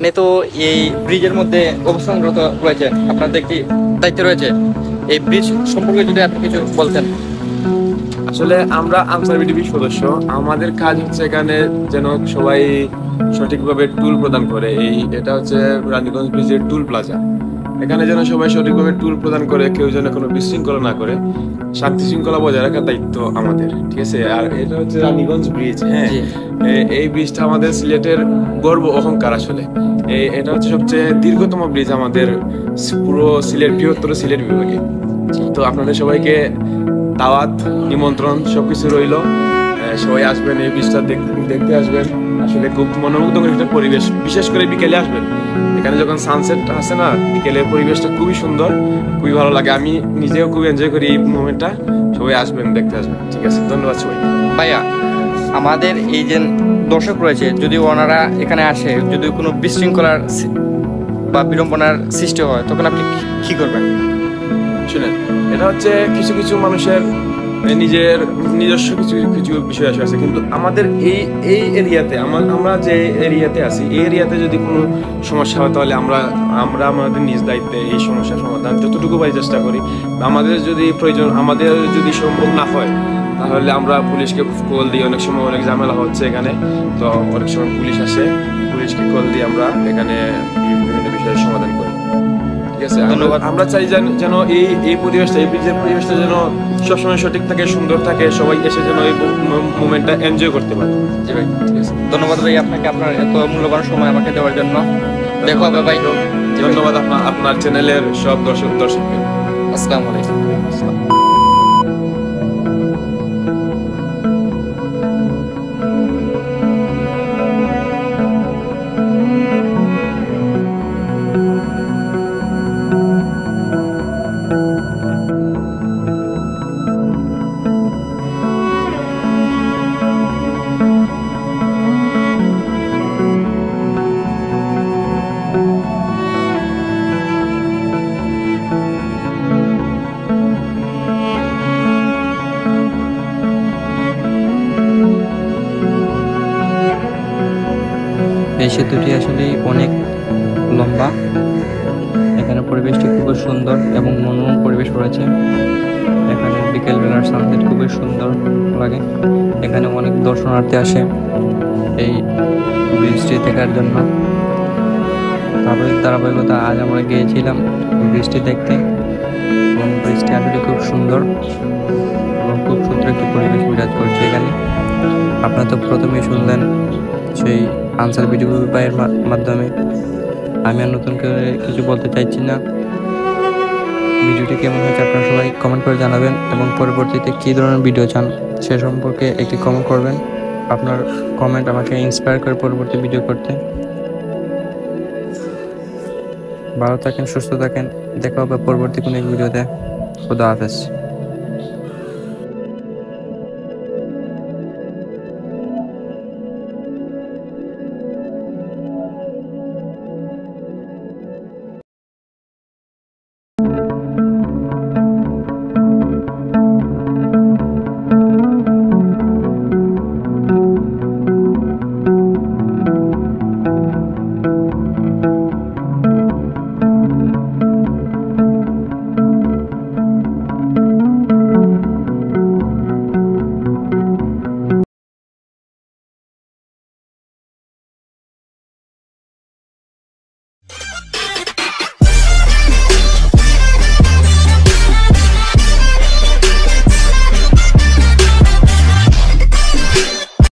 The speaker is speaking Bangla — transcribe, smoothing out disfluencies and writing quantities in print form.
আপনি তো এই ব্রিজের মধ্যে অবস্থানরত রয়েছেন, আপনার একটি দায়িত্ব রয়েছে, এই ব্রিজ সম্পর্কে যদি আপনি কিছু বলতেন। আসলে আমরা আনসার বিডিপির সদস্য, আমাদের কাজ হচ্ছে এখানে যেন সবাই সঠিকভাবে টুল প্রদান করে। এটা হচ্ছে রানীগঞ্জ ব্রিজের টুল প্লাজা। এখানে যেন সবাই সঠিকভাবে টুল প্রদান করে, কেউ যেন কোনো বিশৃঙ্খলা না করে, শান্তি শৃঙ্খলা বজায় রাখার দায়িত্ব আমাদের, ঠিক আছে। আর এটা হচ্ছে রানীগঞ্জ ব্রিজ। হ্যাঁ, এই ব্রিজটা আমাদের সিলেটের গর্ব অহংকার। আসলে এটা হচ্ছে সবচেয়ে দীর্ঘতম ব্রিজ আমাদের পুরো সিলেট, বৃহত্তর সিলেট বিভাগে। তো আপনাদের সবাইকে দাওয়াত, নিমন্ত্রণ সবকিছু রইল। সবাই আসবেন, এই ব্রিজটা দেখতে আসবেন। আসলে খুব মনোমুগ্ধকর একটা পরিবেশ, বিশেষ করে বিকেলে আসবেন। এখানে যখন সানসেট আসে না, বিকেলের পরিবেশটা খুবই সুন্দর, খুবই ভালো লাগে। আমি নিজেও খুব এনজয় করি এই মোমেন্টটা। সবাই আসবেন, দেখতে আসবেন, ঠিক আছে। ধন্যবাদ সবাই। ভাইয়া, আমাদের এই যে দর্শক রয়েছে, যদি ওনারা এখানে আসে, যদি কোনো বিশৃঙ্খলার বা বিড়ম্বনার সৃষ্টি হয়, তখন আপনি কি করবেন? শুনেন, এটা হচ্ছে কিছু কিছু মানুষের নিজস্ব কিছু বিষয় আছে, কিন্তু আমাদের এই এরিয়াতে, আমরা যে এরিয়াতে আছি, এই এরিয়াতে যদি কোনো সমস্যা হয়, তাহলে আমরা আমাদের নিজ দায়িত্বে এই সমস্যার সমাধান যতটুকু পারি চেষ্টা করি। আমাদের যদি প্রয়োজন, আমাদের যদি সম্ভব না হয়, তাহলে আমরা পুলিশকে কল দিই। অনেক সময় অনেক ঝামেলা হচ্ছে এখানে, তো অনেক সময় পুলিশ আসে, পুলিশকে কল দিয়ে আমরা এখানে বিভিন্ন বিষয়ের সমাধান করি, ঠিক আছে। আমরা চাই যেন এই পরিবেশটা, এই ব্রিজের পরিবেশটা যেন সবসময় সঠিক থাকে, সুন্দর থাকে, সবাই এসে যেন এই মোমেন্টটা এনজয় করতে পারে। জি ভাই, ঠিক আছে। ধন্যবাদ ভাই আপনাকে, আপনার এত মূল্যবান সময় আমাকে দেওয়ার জন্য। দেখো হবে ভাই। ধন্যবাদ আপনার চ্যানেলের সব দর্শককে। আসসালামু আলাইকুম। এই সেতুটি আসলে অনেক লম্বা। এখানে পরিবেশটি খুবই সুন্দর এবং মনোরম পরিবেশ রয়েছে। এখানে বিকেলবেলার সানসেট খুবই সুন্দর লাগে। এখানে অনেক দর্শনার্থী আসে এই ব্রিজটি দেখার জন্য। তারপরে ধারাবাহিকতা আজ আমরা গিয়েছিলাম ব্রিজটি দেখতে, এবং ব্রিজটি আসলে খুব সুন্দর এবং খুব সুন্দর একটি পরিবেশ বিরাজ করছে এখানে। আপনারা তো প্রথমেই শুনলেন সেই আনসার বিডিপি ভাইয়ের মাধ্যমে। আমি আর নতুন করে কিছু বলতে চাইছি না। ভিডিওটি কেমন হয়েছে আপনারা সবাই কমেন্ট করে জানাবেন, এবং পরবর্তীতে কী ধরনের ভিডিও চান সে সম্পর্কে একটি কমেন্ট করবেন। আপনার কমেন্ট আমাকে ইন্সপায়ার করে পরবর্তী ভিডিও করতে। ভালো থাকেন, সুস্থ থাকেন, দেখা হবে পরবর্তী কোনো এক ভিডিওতে। খুদা হাফেজ।